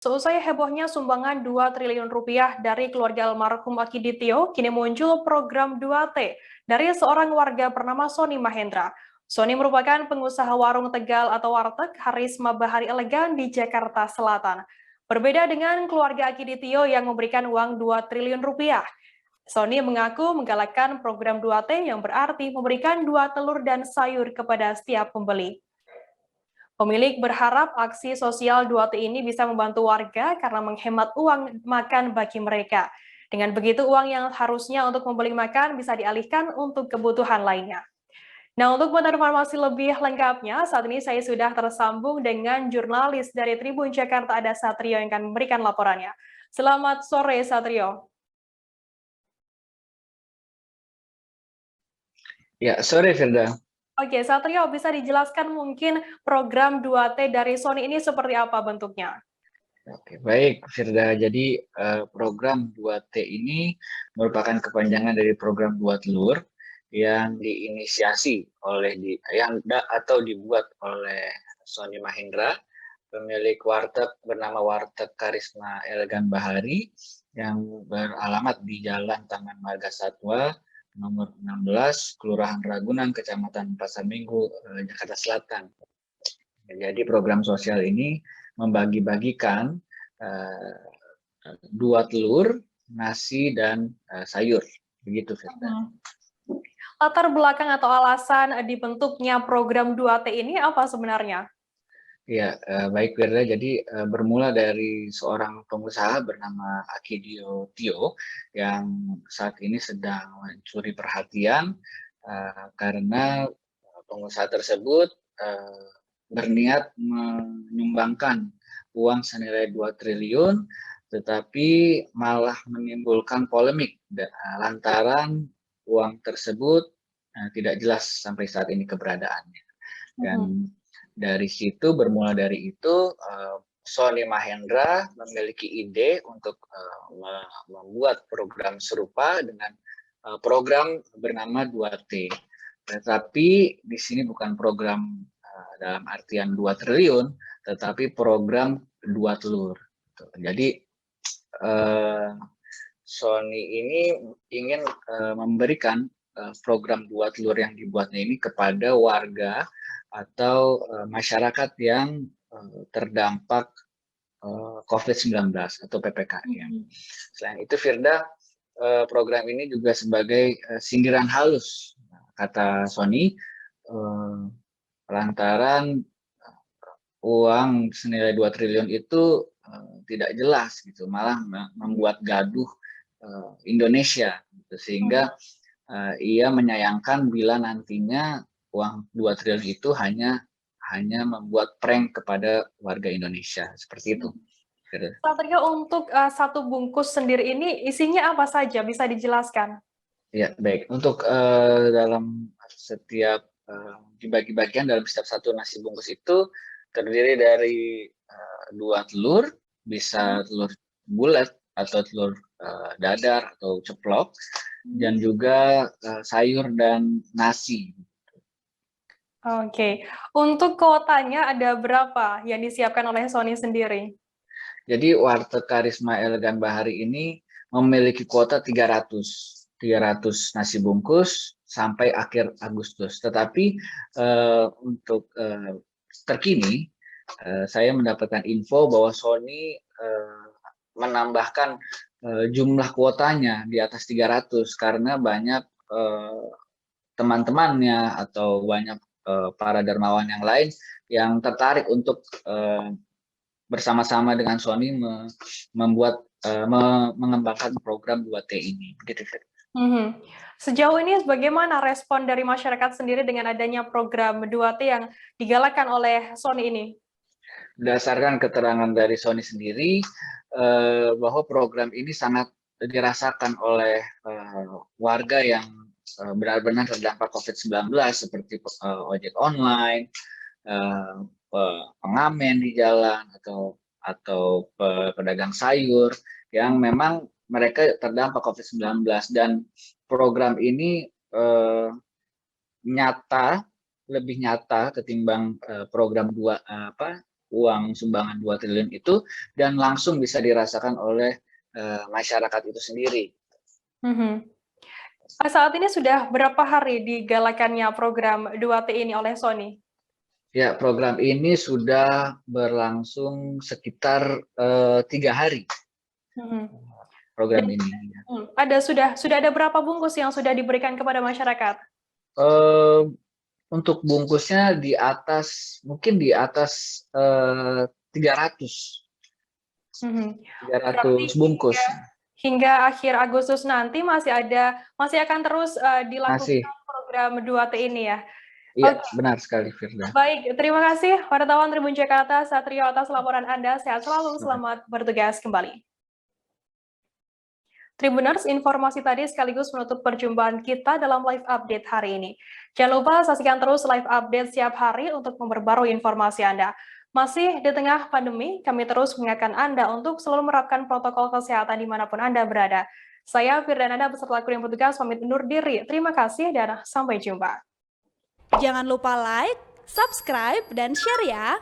Seusai hebohnya sumbangan 2 triliun rupiah dari keluarga almarhum Akiditio, kini muncul program 2T dari seorang warga bernama Sony Mahendra. Sony merupakan pengusaha warung Tegal atau warteg Harisma Bahari Elegan di Jakarta Selatan. Berbeda dengan keluarga Akiditio yang memberikan uang 2 triliun rupiah. Sony mengaku menggalakkan program 2T yang berarti memberikan 2 telur dan sayur kepada setiap pembeli. Pemilik berharap aksi sosial 2T ini bisa membantu warga karena menghemat uang makan bagi mereka. Dengan begitu, uang yang harusnya untuk membeli makan bisa dialihkan untuk kebutuhan lainnya. Nah, untuk informasi lebih lengkapnya, saat ini saya sudah tersambung dengan jurnalis dari Tribun Jakarta, ada Satrio yang akan memberikan laporannya. Selamat sore, Satrio. Ya, sore Firda. Oke, Satrio, bisa dijelaskan mungkin program 2T dari Sony ini seperti apa bentuknya? Oke, baik Firda. Jadi program 2T ini merupakan kepanjangan dari program 2 telur yang diinisiasi oleh atau dibuat oleh Sony Mahendra, pemilik warteg bernama Warteg Karisma Elegan Bahari yang beralamat di Jalan Taman Marga Satwa nomor 16, Kelurahan Ragunan, Kecamatan Pasar Minggu, Jakarta Selatan. Jadi program sosial ini membagi-bagikan 2 telur, nasi, dan sayur. Begitu, Firda. Latar belakang atau alasan dibentuknya program 2T ini apa sebenarnya? Ya, baik Firda. Jadi bermula dari seorang pengusaha bernama Akidio Tio yang saat ini sedang mencuri perhatian karena pengusaha tersebut berniat menyumbangkan uang senilai 2 triliun, tetapi malah menimbulkan polemik lantaran uang tersebut tidak jelas sampai saat ini keberadaannya. Dan dari situ, bermula dari itu, Sony Mahendra memiliki ide untuk membuat program serupa dengan program bernama 2T. Tetapi di sini bukan program dalam artian 2 triliun, tetapi program 2 telur. Jadi Sony ini ingin memberikan program 2 telur yang dibuatnya ini kepada warga atau masyarakat yang terdampak COVID-19 atau PPKM. Selain itu, Firda, program ini juga sebagai sindiran halus, kata Sony, lantaran uang senilai 2 triliun itu tidak jelas, gitu, malah membuat gaduh Indonesia, gitu, sehingga ia menyayangkan bila nantinya uang 2 triliun itu hanya membuat prank kepada warga Indonesia, seperti itu. Satrio, untuk satu bungkus sendiri ini isinya apa saja? Bisa dijelaskan? Ya, baik. Untuk dalam setiap dibagi-bagian dalam setiap satu nasi bungkus itu terdiri dari 2 telur, bisa telur bulat atau telur dadar atau ceplok, dan juga sayur dan nasi. Oke, untuk kuotanya ada berapa yang disiapkan oleh Sony sendiri? Jadi Warteg Karisma Elegan Bahari ini memiliki kuota 300 nasi bungkus sampai akhir Agustus. Tetapi untuk terkini saya mendapatkan info bahwa Sony menambahkan jumlah kuotanya di atas 300 karena banyak teman-temannya atau banyak para dermawan yang lain yang tertarik untuk bersama-sama dengan Sony mengembangkan program 2T ini. Begitu. Sejauh ini bagaimana respon dari masyarakat sendiri dengan adanya program 2T yang digalakkan oleh Sony ini? Berdasarkan keterangan dari Sony sendiri, bahwa program ini sangat dirasakan oleh warga yang benar-benar terdampak COVID-19 seperti ojek online, pengamen di jalan atau pedagang sayur yang memang mereka terdampak COVID-19, dan program ini lebih nyata ketimbang program uang sumbangan 2 triliun itu dan langsung bisa dirasakan oleh masyarakat itu sendiri. Mhm. Saat ini sudah berapa hari digalakannya program 2T ini oleh Sony? Ya, program ini sudah berlangsung sekitar 3 hari. Mhm. Program Dan, ini. sudah ada berapa bungkus yang sudah diberikan kepada masyarakat? Untuk bungkusnya mungkin di atas 300 Mhm. Berarti bungkus. hingga akhir Agustus nanti masih akan terus Masih, dilakukan program 2T ini ya. iya Oke, benar sekali Firda. baik. Terima kasih wartawan Tribun Jakarta Satrio atas laporan Anda. Sehat selalu, selamat bertugas kembali. Tribuners, informasi tadi sekaligus menutup perjumpaan kita dalam live update hari ini. Jangan lupa saksikan terus live update setiap hari untuk memperbarui informasi Anda. Masih di tengah pandemi, kami terus mengingatkan Anda untuk selalu menerapkan protokol kesehatan dimanapun Anda berada. Saya Firdananda beserta kru yang bertugas pamit undur diri. Terima kasih dan sampai jumpa. Jangan lupa like, subscribe, dan share ya!